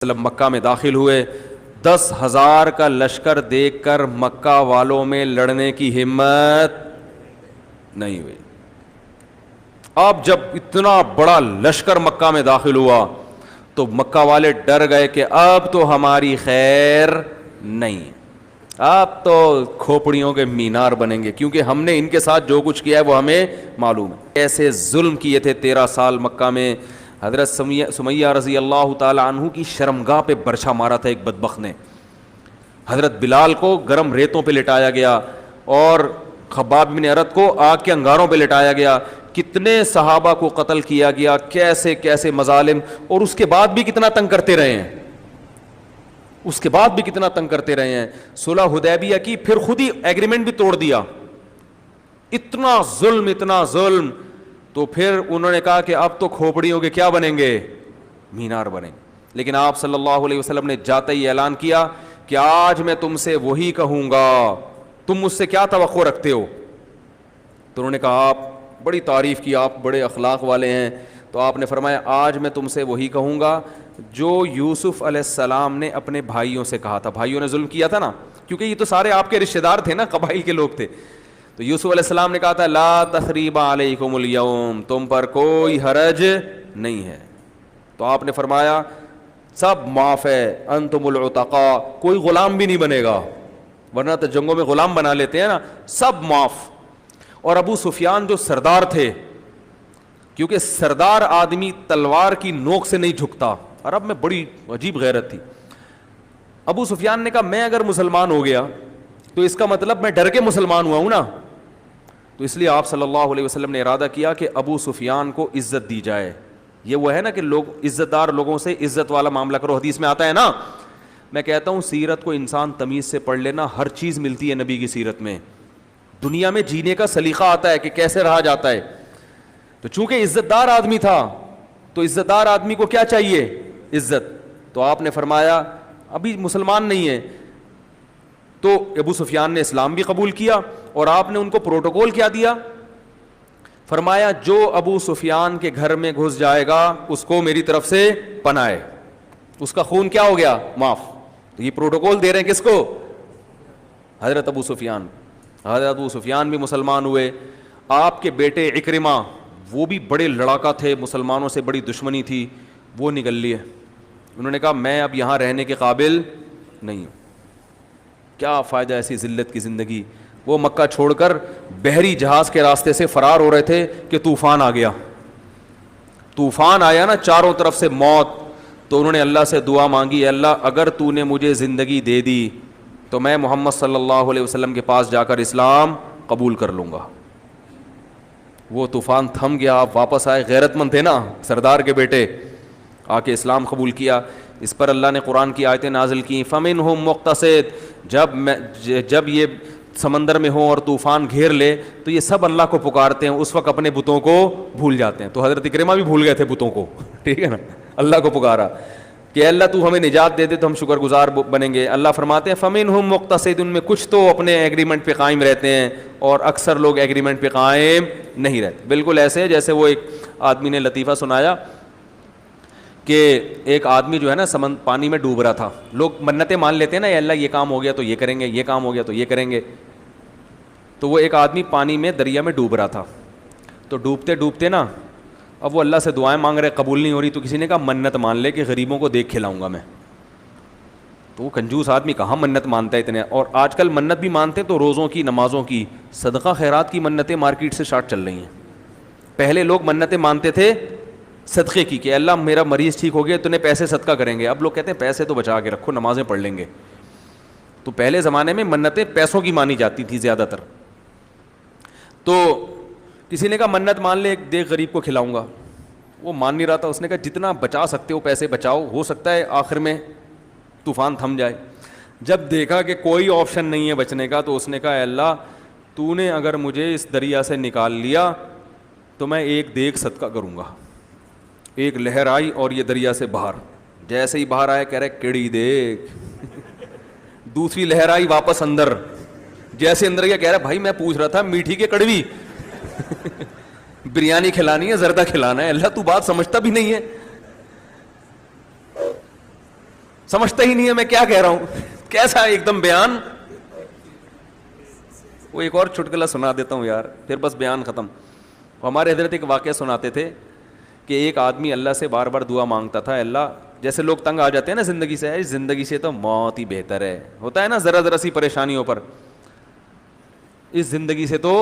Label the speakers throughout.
Speaker 1: وسلم مکہ میں داخل ہوئے. 10,000 کا لشکر دیکھ کر مکہ والوں میں لڑنے کی ہمت نہیں ہوئی. اب جب اتنا بڑا لشکر مکہ میں داخل ہوا تو مکہ والے ڈر گئے کہ اب تو ہماری خیر نہیں، اب تو کھوپڑیوں کے مینار بنیں گے، کیونکہ ہم نے ان کے ساتھ جو کچھ کیا ہے وہ ہمیں معلوم ہے. ایسے ظلم کیے تھے 13 سال مکہ میں. حضرت سمیہ رضی اللہ تعالی عنہ کی شرمگاہ پہ برچھا مارا تھا ایک بدبخت نے. حضرت بلال کو گرم ریتوں پہ لٹایا گیا اور خباب بن ارت کو آگ کے انگاروں پہ لٹایا گیا. کتنے صحابہ کو قتل کیا گیا، کیسے کیسے مظالم، اور اس کے بعد بھی کتنا تنگ کرتے رہے ہیں، اس کے بعد بھی کتنا تنگ کرتے رہے ہیں. صلح حدیبیہ کی پھر خود ہی ایگریمنٹ بھی توڑ دیا. اتنا ظلم اتنا ظلم، تو پھر انہوں نے کہا کہ اب تو کھوپڑیوں کے کیا بنیں گے، مینار بنیں گے. لیکن آپ صلی اللہ علیہ وسلم نے جاتے ہی اعلان کیا کہ آج میں تم سے وہی کہوں گا، تم مجھ سے کیا توقع رکھتے ہو. تو انہوں نے کہا آپ بڑی تعریف کی، آپ بڑے اخلاق والے ہیں. تو آپ نے فرمایا آج میں تم سے وہی کہوں گا جو یوسف علیہ السلام نے اپنے بھائیوں سے کہا تھا. بھائیوں نے ظلم کیا تھا نا، کیونکہ یہ تو سارے آپ کے رشتہ دار تھے نا، قبائل کے لوگ تھے. تو یوسف علیہ السلام نے کہا تھا لا تثریب علیکم اليوم، تم پر کوئی حرج نہیں ہے. تو آپ نے فرمایا سب معاف ہے، انتم العتقاء، کوئی غلام بھی نہیں بنے گا، ورنہ تو جنگوں میں غلام بنا لیتے ہیں نا، سب معاف. اور ابو سفیان جو سردار تھے، کیونکہ سردار آدمی تلوار کی نوک سے نہیں جھکتا، عرب میں بڑی عجیب غیرت تھی. ابو سفیان نے کہا میں اگر مسلمان ہو گیا تو اس کا مطلب میں ڈر کے مسلمان ہوا ہوں نا. تو اس لیے آپ صلی اللہ علیہ وسلم نے ارادہ کیا کہ ابو سفیان کو عزت دی جائے. یہ وہ ہے نا کہ لوگ عزت دار لوگوں سے عزت والا معاملہ کرو، حدیث میں آتا ہے نا. میں کہتا ہوں سیرت کو انسان تمیز سے پڑھ لینا، ہر چیز ملتی ہے نبی کی سیرت میں. دنیا میں جینے کا سلیقہ آتا ہے کہ کیسے رہا جاتا ہے. تو چونکہ عزت دار آدمی تھا تو عزت دار آدمی کو کیا چاہیے، عزت. تو آپ نے فرمایا ابھی مسلمان نہیں ہے. تو ابو سفیان نے اسلام بھی قبول کیا اور آپ نے ان کو پروٹوکول کیا دیا، فرمایا جو ابو سفیان کے گھر میں گھس جائے گا اس کو میری طرف سے پناہ ہے، اس کا خون کیا ہو گیا، معاف. تو یہ پروٹوکول دے رہے ہیں کس کو، حضرت ابو سفیان. حضرت ابو سفیان بھی مسلمان ہوئے. آپ کے بیٹے عکرمہ وہ بھی بڑے لڑاکا تھے، مسلمانوں سے بڑی دشمنی تھی، وہ نکل لیے. انہوں نے کہا میں اب یہاں رہنے کے قابل نہیں ہوں، کیا فائدہ ایسی ذلت کی زندگی. وہ مکہ چھوڑ کر بحری جہاز کے راستے سے فرار ہو رہے تھے کہ طوفان آ گیا. طوفان آیا نا، چاروں طرف سے موت. تو انہوں نے اللہ سے دعا مانگی، اللہ اگر تو نے مجھے زندگی دے دی تو میں محمد صلی اللہ علیہ وسلم کے پاس جا کر اسلام قبول کر لوں گا. وہ طوفان تھم گیا، آپ واپس آئے، غیرت مند تھے نا سردار کے بیٹے، آ کے اسلام قبول کیا. اس پر اللہ نے قرآن کی آیتیں نازل کی فَمِنْهُمْ مُقْتَصِدٌ. جب یہ سمندر میں ہوں اور طوفان گھیر لے تو یہ سب اللہ کو پکارتے ہیں، اس وقت اپنے بتوں کو بھول جاتے ہیں. تو حضرت اکرمہ بھی بھول گئے تھے بتوں کو، ٹھیک ہے نا، اللہ کو پکارا کہ اللہ تو ہمیں نجات دے دے تو ہم شکر گزار بنیں گے. اللہ فرماتے ہیں فَمِنْهُمْ مُقْتَصِدٌ، ان میں کچھ تو اپنے ایگریمنٹ پہ قائم رہتے ہیں اور اکثر لوگ ایگریمنٹ پہ قائم نہیں رہتے. بالکل ایسے جیسے وہ ایک آدمی نے لطیفہ سنایا کہ ایک آدمی جو ہے نا پانی میں ڈوب رہا تھا. لوگ منتیں مان لیتے ہیں نا، اللہ یہ کام ہو گیا تو یہ کریں گے، یہ کام ہو گیا تو یہ کریں گے. تو وہ ایک آدمی پانی میں دریا میں ڈوب رہا تھا. تو ڈوبتے ڈوبتے نا اب وہ اللہ سے دعائیں مانگ رہے، قبول نہیں ہو رہی. تو کسی نے کہا منت مان لے کہ غریبوں کو دیکھ کھلاؤں گا میں. تو وہ کنجوس آدمی کہاں منت مانتا ہے اتنے. اور آج کل منت بھی مانتے تو روزوں کی، نمازوں کی، صدقہ خیرات کی منتیں مارکیٹ سے شارٹ چل رہی ہیں. پہلے لوگ منتیں مانتے تھے صدقے کی کہ اللہ میرا مریض ٹھیک ہو گیا تو انہیں پیسے صدقہ کریں گے. اب لوگ کہتے ہیں پیسے تو بچا کے رکھو، نمازیں پڑھ لیں گے. تو پہلے زمانے میں منتیں پیسوں کی مانی جاتی تھی زیادہ تر. تو کسی نے کہا منت مان لے ایک دیکھ غریب کو کھلاؤں گا. وہ مان نہیں رہا تھا. اس نے کہا جتنا بچا سکتے ہو پیسے بچاؤ، ہو سکتا ہے آخر میں طوفان تھم جائے. جب دیکھا کہ کوئی آپشن نہیں ہے بچنے کا تو اس نے کہا اے اللہ تو نے اگر مجھے اس دریا سے نکال لیا تو میں ایک دیگ صدقہ کروں گا. ایک لہر آئی اور یہ دریا سے باہر، جیسے ہی باہر آیا کہہ رہے کیڑی دیکھ. دوسری لہر آئی واپس اندر، جیسے اندر گیا کہہ رہا بھائی میں پوچھ رہا تھا میٹھی کے کڑوی بریانی کھلانی ہے زردہ کھلانا ہے، اللہ تو بات سمجھتا بھی نہیں ہے. سمجھتا ہی نہیں ہے میں کیا کہہ رہا ہوں. کیسا ایک دم بیان. وہ ایک اور چٹکلا سنا دیتا ہوں یار, پھر بس بیان ختم. ہمارے حضرت ایک واقعہ سناتے تھے کہ ایک آدمی اللہ سے بار بار دعا مانگتا تھا, اللہ جیسے لوگ تنگ آ جاتے ہیں نا زندگی سے, اس زندگی سے تو موت ہی بہتر ہے, ہوتا ہے نا ذرا ذرا سی پریشانیوں پر, اس زندگی سے تو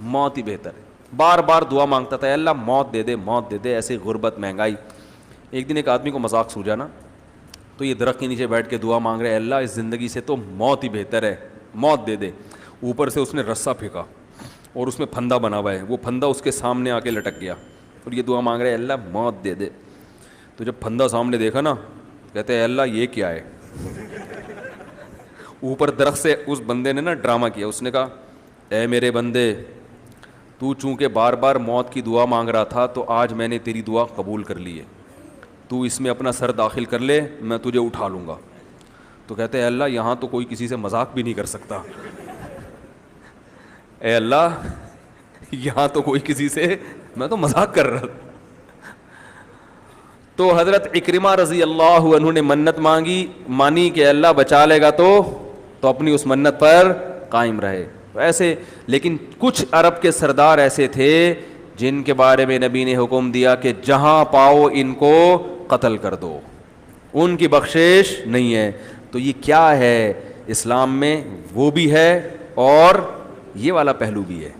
Speaker 1: موت ہی بہتر ہے. بار بار دعا مانگتا تھا, اللہ موت دے دے موت دے دے, ایسے غربت مہنگائی. ایک دن ایک آدمی کو مذاق سوجا نا, تو یہ درخت کے نیچے بیٹھ کے دعا مانگ رہے, اللہ اس زندگی سے تو موت ہی بہتر ہے, موت دے دے. اوپر سے اس نے رسہ پھینکا اور اس میں پھندا بنا ہوا ہے, وہ پھندا اس کے سامنے آ کے لٹک گیا, اور یہ دعا مانگ رہے اللہ موت دے دے. تو جب پھندا سامنے دیکھا نا, کہتے ہیں اللہ یہ کیا ہے. اوپر درخت سے اس بندے نے نا ڈرامہ کیا, اس نے کہا اے میرے بندے, تو چونکہ بار بار موت کی دعا مانگ رہا تھا تو آج میں نے تیری دعا قبول کر لی ہے, تو اس میں اپنا سر داخل کر لے, میں تجھے اٹھا لوں گا. تو کہتے ہیں اللہ یہاں تو کوئی کسی سے مذاق بھی نہیں کر سکتا, اے اللہ یہاں تو کوئی کسی سے, میں تو مذاق کر رہا تھا. تو حضرت اکرمہ رضی اللہ عنہ نے منت مانی کہ اللہ بچا لے گا تو اپنی اس منت پر قائم رہے. ایسے لیکن کچھ عرب کے سردار ایسے تھے جن کے بارے میں نبی نے حکم دیا کہ جہاں پاؤ ان کو قتل کر دو, ان کی بخشش نہیں ہے. تو یہ کیا ہے اسلام میں, وہ بھی ہے اور یہ والا پہلو بھی ہے.